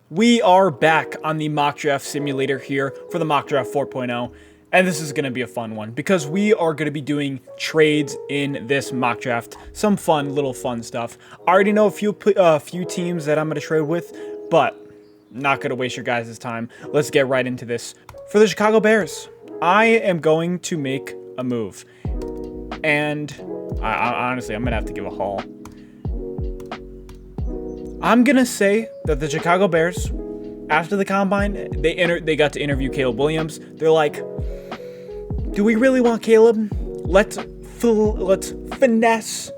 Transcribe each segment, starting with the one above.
We are back on the mock draft simulator here for the mock draft 4.0, and this is going to be a fun one because we are going to be doing trades in this mock draft. Some little fun stuff. I already know a few teams that I'm going to trade with, but not going to waste your guys' time. Let's get right into this. For the Chicago Bears, I am going to make a move, and honestly, I'm going to have to give a haul. I'm going to say that the Chicago Bears, after the Combine, they got to interview Caleb Williams. They're like, do we really want Caleb? Let's finesse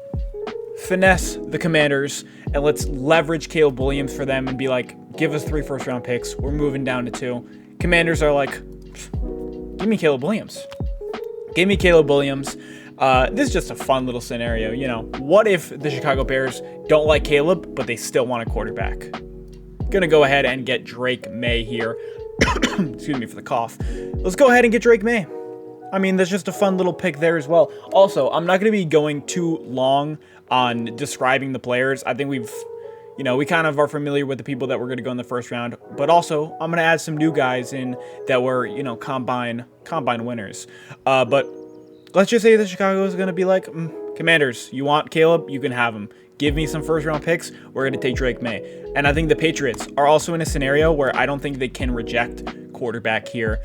the Commanders, and let's leverage Caleb Williams for them and be like, give us 3 first-round picks. We're moving down to 2. Commanders are like, give me Caleb Williams. Give me Caleb Williams. This is just a fun little scenario, you know. What if the Chicago Bears don't like Caleb, but they still want a quarterback? Gonna go ahead and get Drake May here. Excuse me for the cough. Let's go ahead and get Drake May. I mean, there's just a fun little pick there as well. Also, I'm not gonna be going too long on describing the players. I think we kind of are familiar with the people that were going to go in the first round, but also I'm going to add some new guys in that were, combine winners. But let's just say that Chicago is going to be like, Commanders, you want Caleb? You can have him. Give me some first round picks. We're going to take Drake May. And I think the Patriots are also in a scenario where I don't think they can reject quarterback here.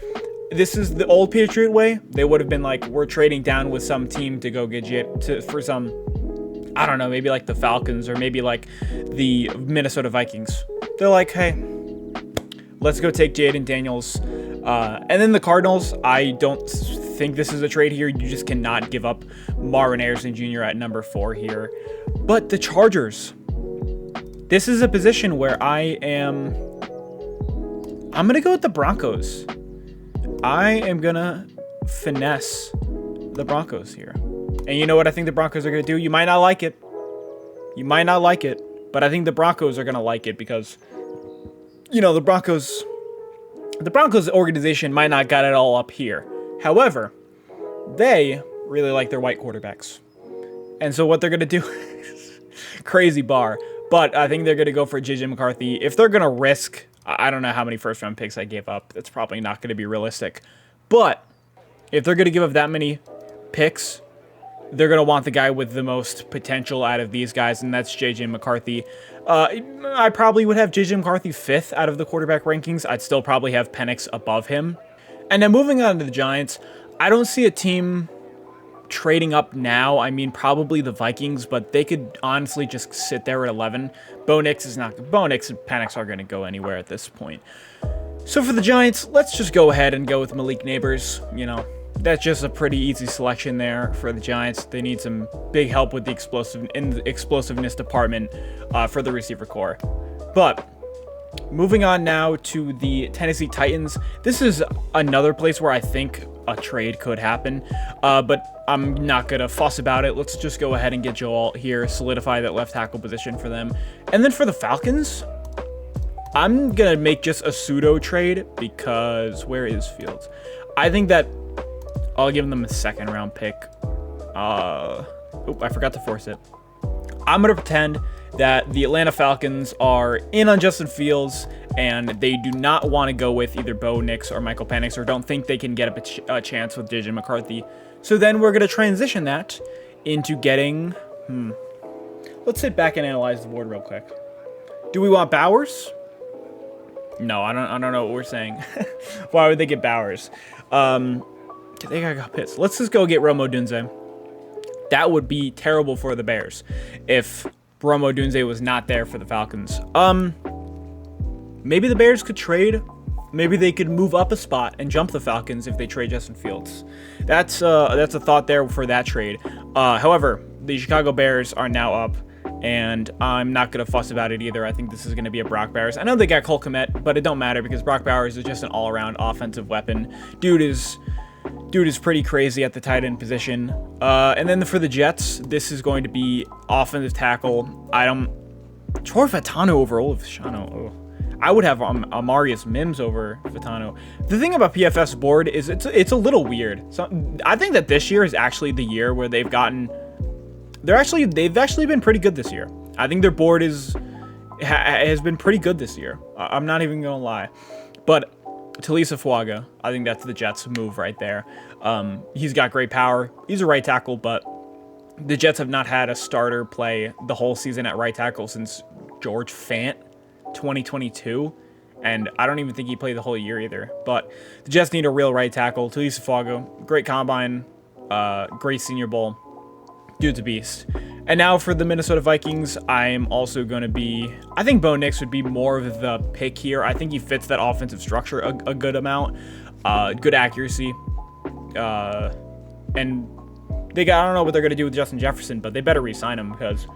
This is the old Patriot way. They would have been like, we're trading down with some team to go get for some, I don't know, maybe like the Falcons or maybe like the Minnesota Vikings. They're like, hey, let's go take Jaden Daniels. And then the Cardinals, I don't think this is a trade here. You just cannot give up Marvin Harrison Jr. at number 4 here. But the Chargers, this is a position where I'm going to go with the Broncos. I am going to finesse the Broncos here. And you know what I think the Broncos are going to do? You might not like it. But I think the Broncos are going to like it because, the Broncos organization might not got it all up here. However, they really like their white quarterbacks. And so what they're going to do, crazy bar, but I think they're going to go for JJ McCarthy. If they're going to risk, I don't know how many first round picks I gave up. That's probably not going to be realistic. But if they're going to give up that many picks, they're going to want the guy with the most potential out of these guys, and that's JJ McCarthy. I probably would have JJ McCarthy 5th out of the quarterback rankings. I'd still probably have Penix above him. And then moving on to the Giants, I don't see a team trading up now. I mean, probably the Vikings, but they could honestly just sit there at 11. Bo Nix and Penix are going to go anywhere at this point. So for the Giants, let's just go ahead and go with Malik Neighbors. That's just a pretty easy selection there for the Giants. They need some big help with the explosiveness department for the receiver core. But moving on now to the Tennessee Titans. This is another place where I think a trade could happen, but I'm not going to fuss about it. Let's just go ahead and get Joe Alt here, solidify that left tackle position for them. And then for the Falcons, I'm going to make just a pseudo trade because where is Fields? I think that I'll give them a 2nd round pick. I forgot to force it. I'm going to pretend that the Atlanta Falcons are in on Justin Fields and they do not want to go with either Bo Nix or Michael Penix, or don't think they can get a chance with JJ McCarthy. So then we're going to transition that into getting... Let's sit back and analyze the board real quick. Do we want Bowers? No, I don't know what we're saying. Why would they get Bowers? I think I got pissed. Let's just go get Rome Odunze. That would be terrible for the Bears if Rome Odunze was not there for the Falcons. Maybe the Bears could trade. Maybe they could move up a spot and jump the Falcons if they trade Justin Fields. That's a thought there for that trade. However, the Chicago Bears are now up, and I'm not going to fuss about it either. I think this is going to be a Brock Bowers. I know they got Cole Kmet, but it don't matter because Brock Bowers is just an all-around offensive weapon. Dude is pretty crazy at the tight end position. And then for the Jets, this is going to be offensive tackle. Troy Fautanu over Olaf Shano. I would have Amarius Mims over Fautanu. The thing about PFF's board is it's a little weird. So I think that this year is actually the year where they've actually been pretty good this year. I think their board has been pretty good this year. I'm not even going to lie. But Talisa Fuaga, I think that's the Jets' move right there. He's got great power. He's a right tackle, but the Jets have not had a starter play the whole season at right tackle since George Fant, 2022. And I don't even think he played the whole year either. But the Jets need a real right tackle. Talisa Fuaga, great combine, great Senior Bowl. Dude's a beast. And now for the Minnesota Vikings, I'm also going to be... I think Bo Nix would be more of the pick here. I think he fits that offensive structure a good amount. Good accuracy. And I don't know what they're going to do with Justin Jefferson, but they better re-sign him because...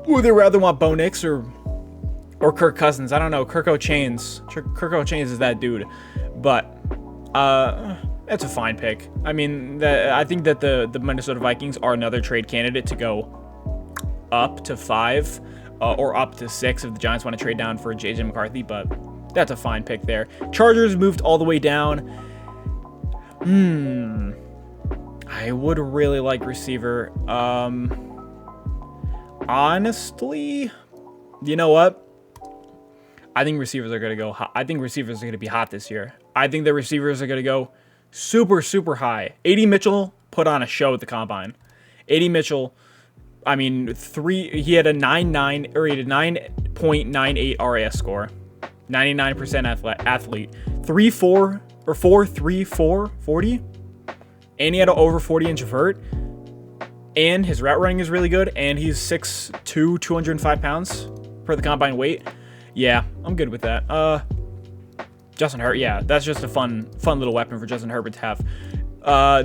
Would they rather want Bo Nix or Kirk Cousins? I don't know. Kirk O'Chains. Kirk O'Chains is that dude. But... That's a fine pick. I mean, I think that the Minnesota Vikings are another trade candidate to go up to 5 or up to 6 if the Giants want to trade down for J.J. McCarthy, but that's a fine pick there. Chargers moved all the way down. I would really like receiver. Honestly, you know what? I think receivers are going to go hot. I think receivers are going to be hot this year. I think the receivers are going to go super, super high. A.D. Mitchell put on a show at the combine. A.D. Mitchell, I mean, he had a 9.98 RAS score. 99% athlete. 3.4 or 4.34 40. And he had an over 40-inch vert. And his route running is really good. And he's 6'2", 205 pounds per the combine weight. Yeah, I'm good with that. Justin Herbert, yeah, that's just a fun little weapon for Justin Herbert to have.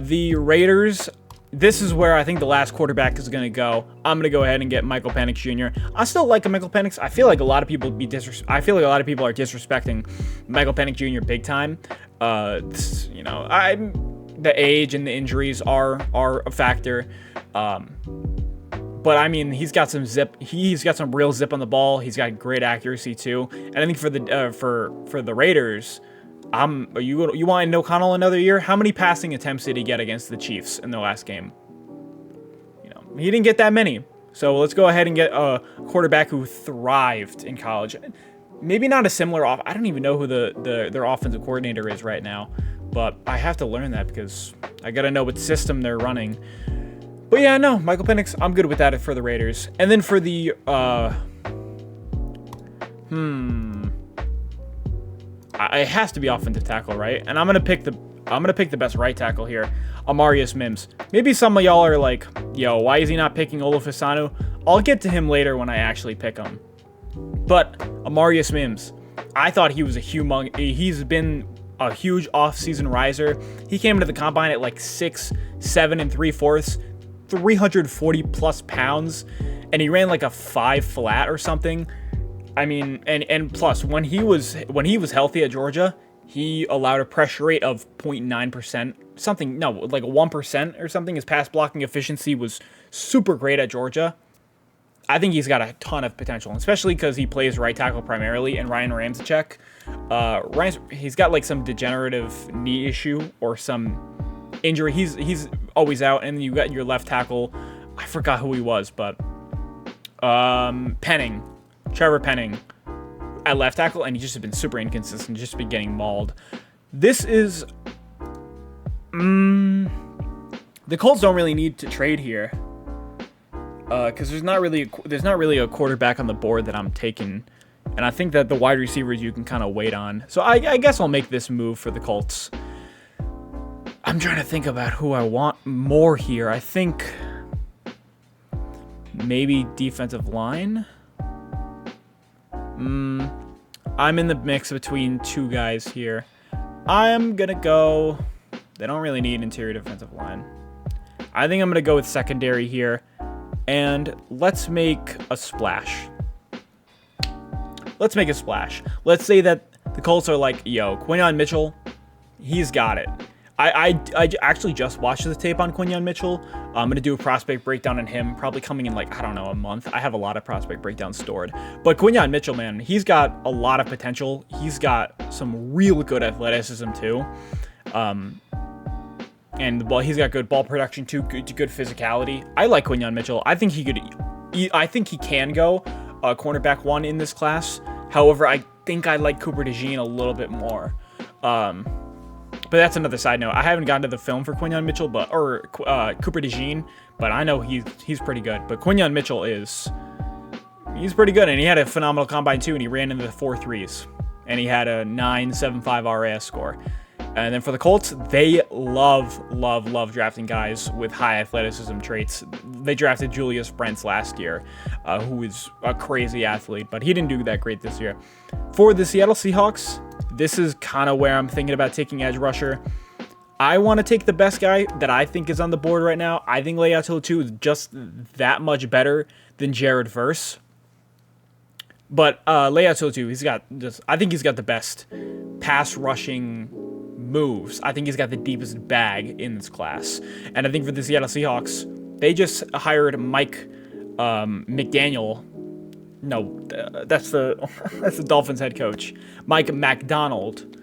The Raiders, this is where I think the last quarterback is going to go. I'm going to go ahead and get Michael Penix Jr. I still like Michael Penix. I feel like a lot of people are disrespecting Michael Penix Jr. big time. You know, the age and the injuries are a factor. But I mean, he's got some zip. He's got some real zip on the ball. He's got great accuracy too. And I think for the Raiders, you want Aiden O'Connell another year? How many passing attempts did he get against the Chiefs in the last game? You know, he didn't get that many. So let's go ahead and get a quarterback who thrived in college. Maybe not a similar I don't even know who their offensive coordinator is right now, but I have to learn that because I got to know what system they're running. But yeah, no, Michael Penix, I'm good with that for the Raiders. And then for the, it has to be offensive tackle, right? And I'm gonna pick the best right tackle here, Amarius Mims. Maybe some of y'all are like, yo, why is he not picking Olufisanu? I'll get to him later when I actually pick him. But Amarius Mims, I thought he was he's been a huge offseason riser. He came into the combine at like 6'7" and 3/4. 340 plus pounds, and he ran like a 5 flat or something. I mean, and plus when he was healthy at Georgia, he allowed a pressure rate of 0.9%, something, no, like 1% or something. His pass blocking efficiency was super great at Georgia. I think he's got a ton of potential, especially because he plays right tackle primarily, and Ryan Ramczyk, he's got like some degenerative knee issue or some injury. He's always out, and you got your left tackle. I forgot who he was, but Trevor Penning at left tackle, and he's just been super inconsistent, just been getting mauled. This is the Colts don't really need to trade here because there's not really a quarterback on the board that I'm taking, and I think that the wide receivers you can kind of wait on. So I guess I'll make this move for the Colts. I'm trying to think about who I want more here. I think maybe defensive line. I'm in the mix between two guys here. I'm going to go... They don't really need interior defensive line. I think I'm going to go with secondary here. And let's make a splash. Let's say that the Colts are like, yo, Quinyon Mitchell, he's got it. I actually just watched the tape on Quinyon Mitchell. I'm going to do a prospect breakdown on him, probably coming in like, I don't know, a month. I have a lot of prospect breakdowns stored. But Quinyon Mitchell, man, he's got a lot of potential. He's got some real good athleticism too. And well, he's got good ball production too, good physicality. I like Quinyon Mitchell. I think he can go cornerback 1 in this class. However, I think I like Cooper DeJean a little bit more. But that's another side note. I haven't gotten to the film for Quinyon Mitchell, Cooper DeJean, but I know he's pretty good. But Quinyon Mitchell he's pretty good, and he had a phenomenal combine too, and he ran into the 4.3s, and he had a 9.75 RAS score. And then for the Colts, they love drafting guys with high athleticism traits. They drafted Julius Brents last year, who is a crazy athlete, but he didn't do that great this year. For the Seattle Seahawks, this is kind of where I'm thinking about taking edge rusher. I want to take the best guy that I think is on the board right now. I think Leia 2 is just that much better than Jared Verse. But Leia 2, I think he's got the best pass rushing moves. I think he's got the deepest bag in this class. And I think for the Seattle Seahawks, they just hired Mike McDaniel. No, that's the Dolphins head coach, Mike McDonald.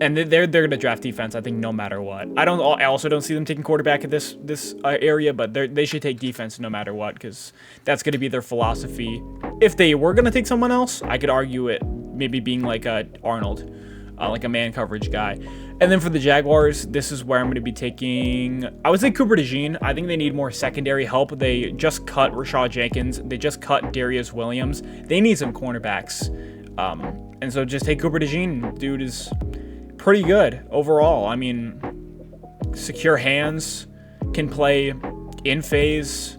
And they're going to draft defense, I think, no matter what. I also don't see them taking quarterback at this area, but they should take defense no matter what, because that's going to be their philosophy. If they were going to take someone else, I could argue it maybe being like Arnold, like a man coverage guy. And then for the Jaguars, this is where I'm going to be taking, I would say Cooper DeJean. I think they need more secondary help. They just cut Rashad Jenkins. They just cut Darius Williams. They need some cornerbacks. And so just take Cooper DeJean. Dude is pretty good overall. I mean, secure hands, can play in phase,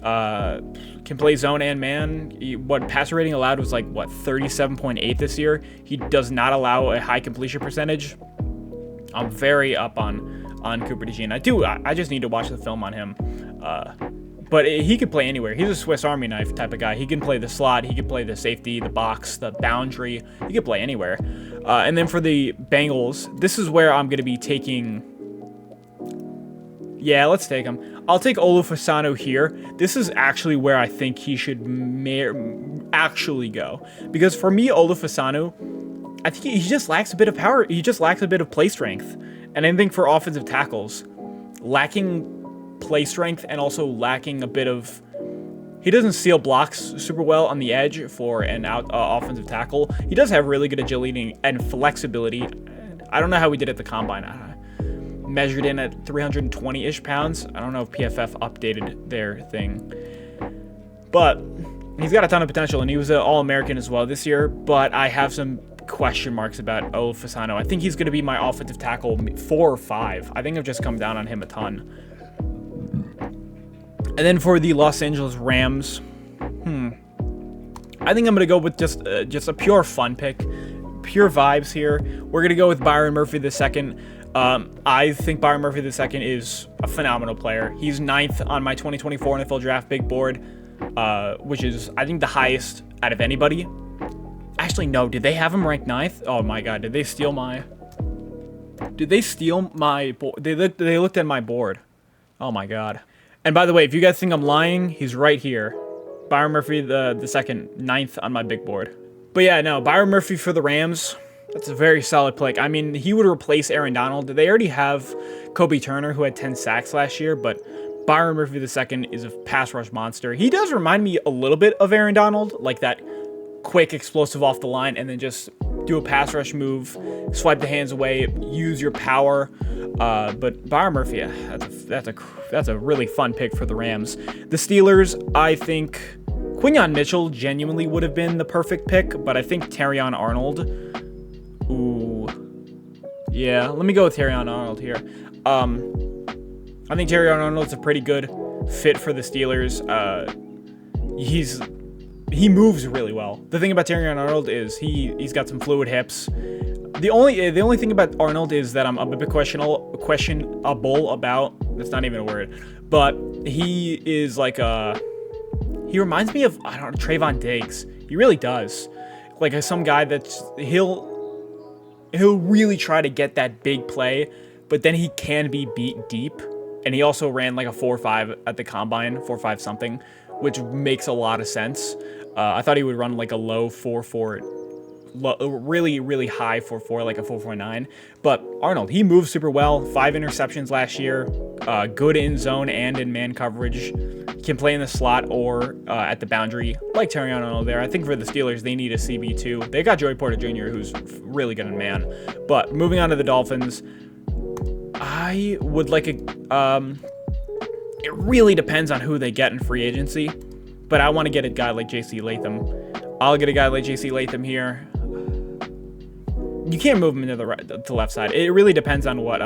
can play zone and man. What passer rating allowed was like, 37.8 this year. He does not allow a high completion percentage. I'm very up on Cooper DeJean. I just need to watch the film on him. But he could play anywhere. He's a Swiss Army knife type of guy. He can play the slot. He can play the safety, the box, the boundary. He could play anywhere. And then for the Bengals, this is where I'm going to be taking... Yeah, let's take him. I'll take Olufasano here. This is actually where I think he should actually go. Because for me, Olufasano, I think he just lacks a bit of power. He just lacks a bit of play strength. And I think for offensive tackles, lacking play strength and also lacking a bit of... He doesn't seal blocks super well on the edge for an offensive tackle. He does have really good agility and flexibility. I don't know how he did at the combine. Measured in at 320-ish pounds. I don't know if PFF updated their thing. But he's got a ton of potential, and he was an All-American as well this year. But I have some question marks about Olufasano. I think he's going to be my offensive tackle 4 or 5. I think I've just come down on him a ton. And then for the Los Angeles Rams, I think I'm going to go with just a pure fun pick. Pure vibes here. We're going to go with Byron Murphy II. I think Byron Murphy II is a phenomenal player. He's 9th on my 2024 NFL Draft Big Board, which is, I think, the highest out of anybody. Actually, no. Did they have him ranked 9th? Oh, my God. Did they steal my board? They looked at my board. Oh, my God. And by the way, if you guys think I'm lying, he's right here. Byron Murphy the second, 9th on my big board. But yeah, no, Byron Murphy for the Rams. That's a very solid pick. I mean, he would replace Aaron Donald. They already have Kobe Turner, who had 10 sacks last year, but Byron Murphy II is a pass rush monster. He does remind me a little bit of Aaron Donald, like that quick, explosive off the line, and then just do a pass rush move, swipe the hands away, use your power. But Byron Murphy, that's a really fun pick for the Rams. The Steelers, I think Quinyon Mitchell genuinely would have been the perfect pick, but I think Terrion Arnold. Ooh, yeah. Let me go with Terrion Arnold here. I think Terrion Arnold's a pretty good fit for the Steelers. He moves really well. The thing about Terrion Arnold is he's got some fluid hips. The only thing about Arnold is that I'm a bit questionable about. That's not even a word, but he is like he reminds me of, I don't know, Trayvon Diggs. He really does. Like some guy that's he'll really try to get that big play, but then he can be beat deep. And he also ran like a 4.5 at the combine, 4.5 something, which makes a lot of sense. I thought he would run like a low 4.4. Really, really high 4.4, like a 4.49. But Arnold, he moves super well. 5 interceptions last year. Good in zone and in man coverage. can play in the slot or at the boundary, like Terriano there. I think for the Steelers, they need a CB2. They got Joey Porter Jr., who's really good in man. But moving on to the Dolphins, I would like a... it really depends on who they get in free agency, but I want to get a guy like J.C. Latham. I'll get a guy like J.C. Latham here. You can't move him to the left side. It really depends on what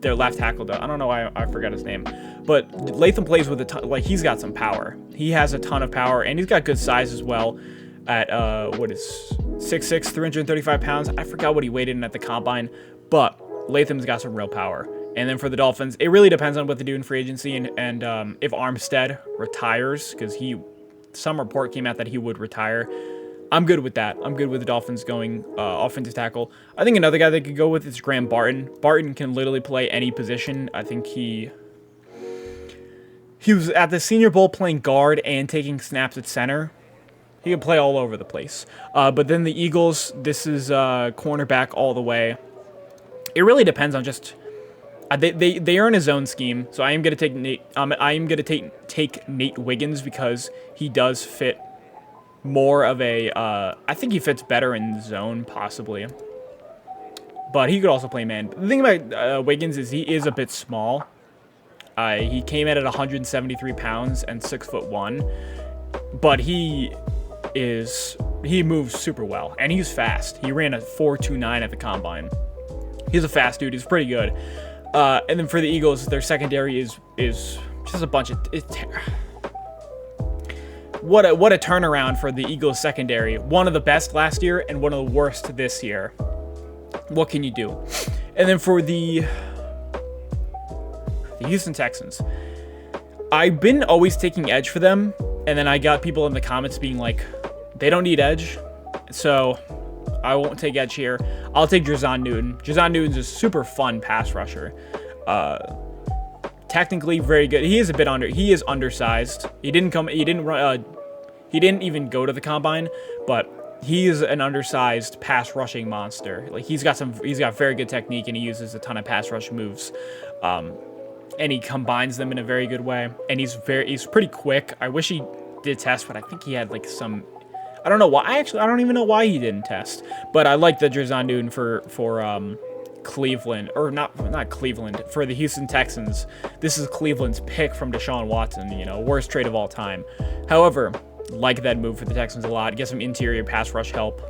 their left tackle does. I don't know why I forgot his name. But Latham plays with a ton, like, he's got some power. He has a ton of power, and he's got good size as well at, 6'6", 335 pounds. I forgot what he weighed in at the combine, but Latham's got some real power. And then for the Dolphins, it really depends on what they do in free agency and if Armstead retires, because some report came out that he would retire. I'm good with that. I'm good with the Dolphins going offensive tackle. I think another guy they could go with is Graham Barton. Barton can literally play any position. I think he was at the Senior Bowl playing guard and taking snaps at center. He can play all over the place. But then the Eagles, this is cornerback all the way. It really depends on just... They are in a zone scheme, so I am going to take Nate. I am going to take Nate Wiggins because he does fit more of a. I think he fits better in the zone possibly, but he could also play man. The thing about Wiggins is he is a bit small. He came in at 173 pounds and 6'1", but he moves super well and he's fast. He ran a 4.29 at the combine. He's a fast dude. He's pretty good. And then for the Eagles, their secondary is just a bunch of... What a turnaround for the Eagles secondary. One of the best last year and one of the worst this year. What can you do? And then for the Houston Texans, I've been always taking edge for them, and then I got people in the comments being like, they don't need edge, so I won't take edge here. I'll take Drazon Newton. Drazon Newton's a super fun pass rusher. Technically very good. He is a bit he is undersized. He didn't even go to the combine, but he is an undersized pass rushing monster. Like he's got very good technique and he uses a ton of pass rush moves. And he combines them in a very good way. And he's pretty quick. I wish he did test, but I think he had like some... I don't know why. I don't even know why he didn't test. But I like the Drazon Newton for Cleveland, or not Cleveland, for the Houston Texans. This is Cleveland's pick from Deshaun Watson, worst trade of all time. However, like that move for the Texans a lot. Get some interior pass rush help.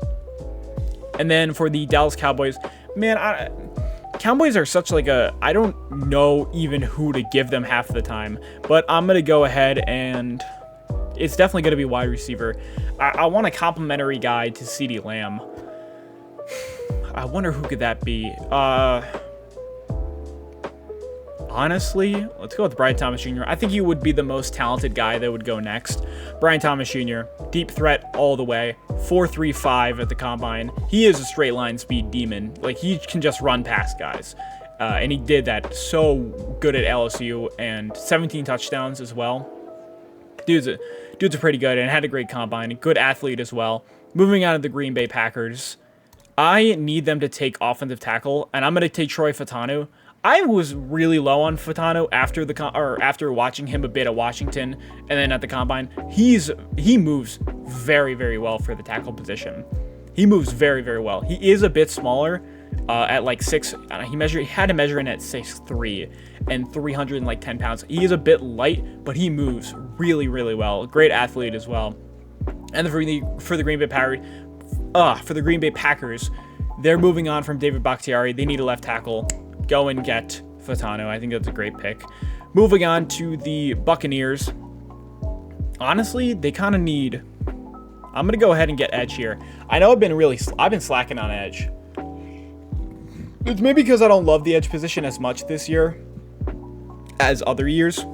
And then for the Dallas Cowboys, man, Cowboys are such like I don't know even who to give them half the time, but I'm going to go ahead and it's definitely going to be wide receiver. I want a complimentary guy to CeeDee Lamb. I wonder who could that be. Honestly, let's go with Brian Thomas Jr. I think he would be the most talented guy that would go next. Brian Thomas Jr., deep threat all the way, 4.35 at the combine. He is a straight line speed demon. Like, he can just run past guys. And he did that so good at LSU, and 17 touchdowns as well. Dude's a pretty good and had a great combine. Good athlete as well. Moving on to the Green Bay Packers. I need them to take offensive tackle, and I'm going to take Troy Fautanu. I was really low on Fautanu after watching him a bit at Washington and then at the combine. He moves very, very well for the tackle position. He moves very, very well. He is a bit smaller at like 6. He had to measure in at 6'3" and 310 pounds. He is a bit light, but he moves really, really well. Great athlete as well. And for the Green Bay Packers, they're moving on from David Bakhtiari. They need a left tackle. Go and get Fautanu. I think that's a great pick. Moving on to the Buccaneers. Honestly, they kind of need... I'm going to go ahead and get edge here. I know I've been slacking on edge. It's maybe because I don't love the edge position as much this year as other years.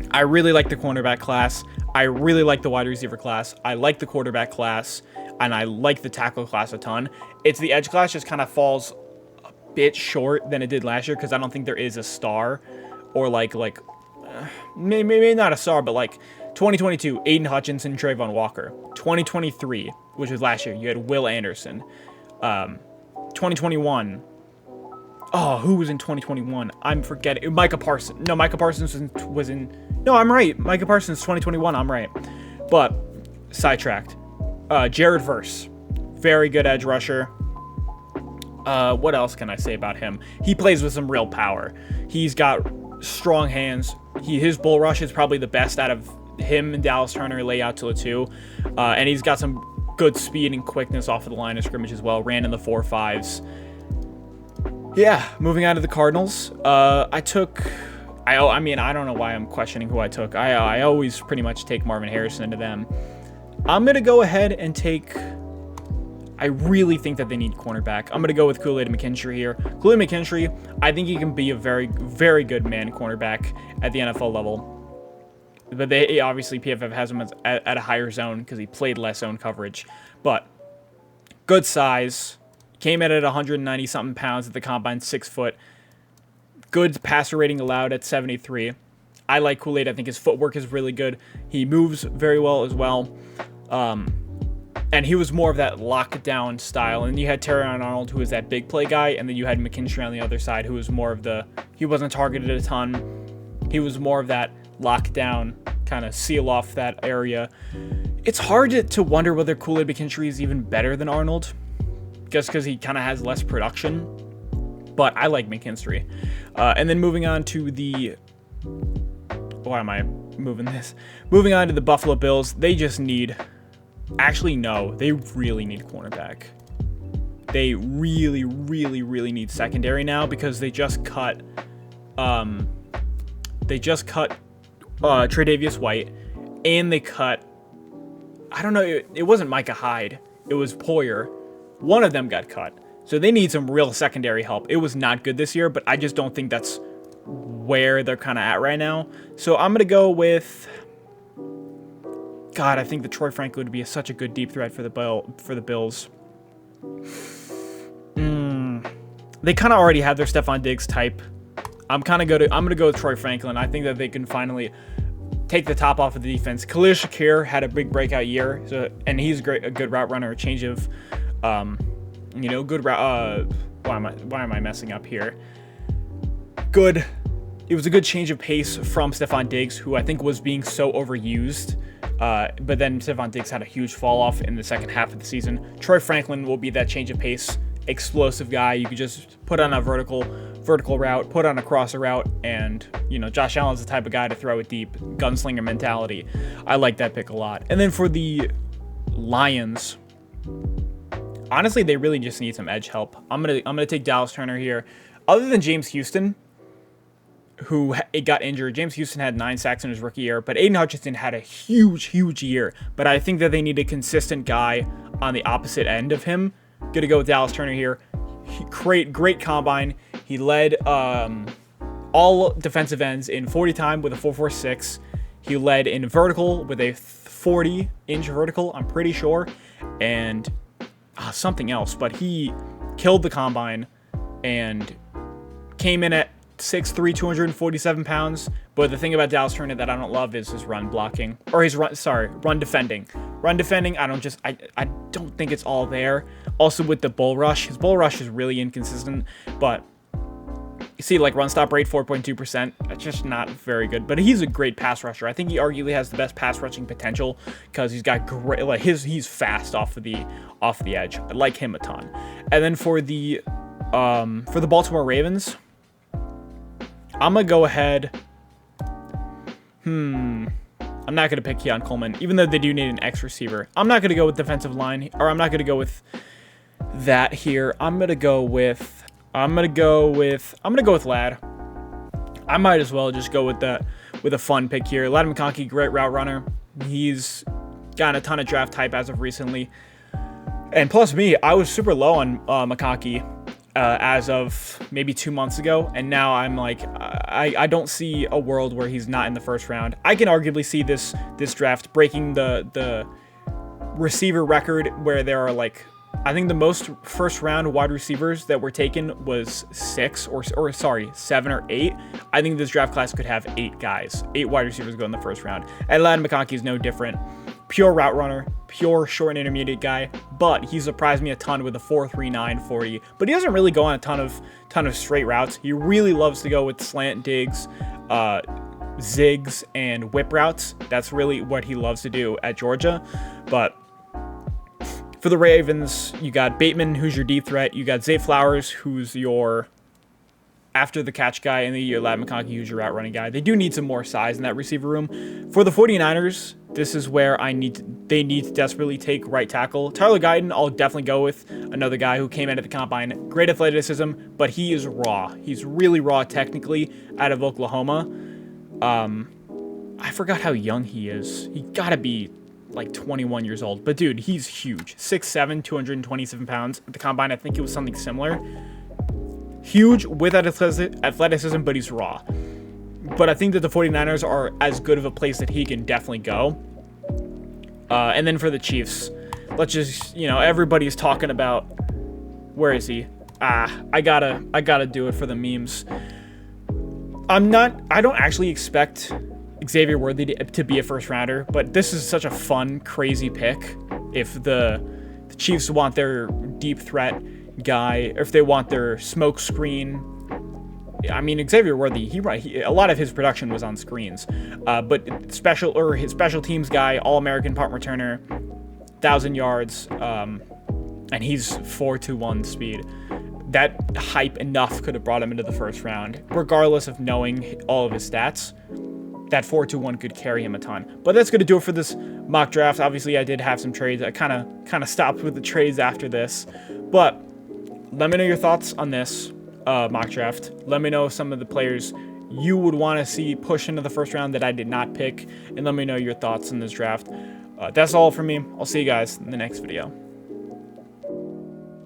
I really like the cornerback class. I really like the wide receiver class. I like the quarterback class. And I like the tackle class a ton. It's the edge class just kind of falls a bit short than it did last year because I don't think there is a star or maybe not a star, but like 2022, Aiden Hutchinson, Trayvon Walker. 2023, which was last year, you had Will Anderson. 2021. Oh, who was in 2021? I'm forgetting. Micah Parsons. No, Micah Parsons was in No, I'm right. Micah Parsons, 2021. I'm right. But sidetracked. Jared Verse, very good edge rusher. What else can I say about him? He plays with some real power. He's got strong hands. His bull rush is probably the best out of him and Dallas Turner lay out to the 2. And he's got some good speed and quickness off of the line of scrimmage as well. Ran in the 4.5s. Yeah, moving on to the Cardinals. I don't know why I'm questioning who I took. I always pretty much take Marvin Harrison into them. I'm going to go ahead and take... I really think that they need cornerback. I'm going to go with Kool-Aid McKinstry here. Kool-Aid McKinstry, I think he can be a very, very good man cornerback at the NFL level. But obviously PFF has him at a higher zone because he played less zone coverage. But good size. Came in at 190-something pounds at the combine, 6 foot. Good passer rating allowed at 73. I like Kool-Aid. I think his footwork is really good. He moves very well as well. And he was more of that lockdown style. And you had Terrion Arnold, who was that big play guy. And then you had McKinstry on the other side, who was more of he wasn't targeted a ton. He was more of that lockdown, kind of seal off that area. It's hard to wonder whether Kool-Aid McKinstry is even better than Arnold, just because he kind of has less production. But I like McKinstry. And then moving on to the... Why am I moving this? Moving on to the Buffalo Bills. They just need... Actually, no. They really need cornerback. They really, really, really need secondary now because they just cut... Tre'Davious White. And they cut... I don't know. It wasn't Micah Hyde. It was Poyer. One of them got cut. So they need some real secondary help. It was not good this year, but I just don't think that's where they're kind of at right now. So I'm going to go with... God, I think that Troy Franklin would be such a good deep threat for the Bills. They kind of already have their Stephon Diggs type. I'm going to go with Troy Franklin. I think that they can finally take the top off of the defense. Khalil Shakir had a big breakout year, and he's a good route runner, a change of... good route. Why am I messing up here? Good. It was a good change of pace from Stephon Diggs, who I think was being so overused. But then Stephon Diggs had a huge fall off in the second half of the season. Troy Franklin will be that change of pace, explosive guy. You could just put on a vertical route, put on a crosser route, and Josh Allen's the type of guy to throw it deep, gunslinger mentality. I like that pick a lot. And then for the Lions. Honestly, they really just need some edge help. I'm gonna take Dallas Turner here. Other than James Houston, who got injured. James Houston had 9 sacks in his rookie year, but Aiden Hutchinson had a huge year. But I think that they need a consistent guy on the opposite end of him. Gonna go with Dallas Turner here. Great combine. He led all defensive ends in 40 time with a 4.46. He led in vertical with a 40-inch vertical, I'm pretty sure, and something else. But he killed the combine and came in at 6'3", 247 pounds. But the thing about Dallas Turner that I don't love is his run blocking, or his run defending. Run defending, I don't think it's all there. Also with the bull rush, his bull rush is really inconsistent. But you see, like, run stop rate 4.2%. That's just not very good. But he's a great pass rusher. I think he arguably has the best pass rushing potential because he's got great, like, he's fast off the edge. I like him a ton. And then for the Baltimore Ravens, I'm gonna go ahead. I'm not gonna pick Keon Coleman, even though they do need an X receiver. I'm not gonna go with defensive line, or I'm not gonna go with that here. I'm gonna go with Ladd. I might as well just go with a fun pick here. Ladd McConkey, great route runner. He's gotten a ton of draft hype as of recently. And plus me, I was super low on McConkey as of maybe 2 months ago, and now I'm like, I don't see a world where he's not in the first round. I can arguably see this draft breaking the receiver record, where there are, like, I think the most first round wide receivers that were taken was 7 or 8. I think this draft class could have 8 wide receivers go in the first round. And Ladd McConkey is no different. Pure route runner, pure short and intermediate guy, but he surprised me a ton with a 4.39 40. But he doesn't really go on a ton of straight routes. He really loves to go with slant digs, zigs and whip routes. That's really what he loves to do at Georgia. But for the Ravens, you got Bateman, who's your deep threat. You got Zay Flowers, who's your after the catch guy, and then you Ladd McConkey, who's your route running guy. They do need some more size in that receiver room. For the 49ers, this is where they need to desperately take right tackle. Tyler Guyton, I'll definitely go with. Another guy who came out of the combine. Great athleticism, but he is raw. He's really raw technically out of Oklahoma. I forgot how young he is. He gotta be like 21 years old. But dude, he's huge. 6'7", 227 pounds. At the combine, I think it was something similar. Huge with athleticism, but he's raw. But I think that the 49ers are as good of a place that he can definitely go. And then for the Chiefs, let's just, everybody's talking about, where is he? I gotta do it for the memes. I don't actually expect Xavier Worthy to be a first rounder, but this is such a fun, crazy pick. If the Chiefs want their deep threat guy, or if they want their smoke screen, I mean, Xavier Worthy, a lot of his production was on screens, but his special teams guy, All-American punt returner, 1,000 yards, and he's 4.21 speed. That hype enough could have brought him into the first round, regardless of knowing all of his stats. That 4.21 could carry him a ton. But that's going to do it for this mock draft. Obviously, I did have some trades. I kind of stopped with the trades after this, but let me know your thoughts on this mock draft. Let me know some of the players you would want to see push into the first round that I did not pick, and let me know your thoughts on this draft. That's all from me. I'll see you guys in the next video.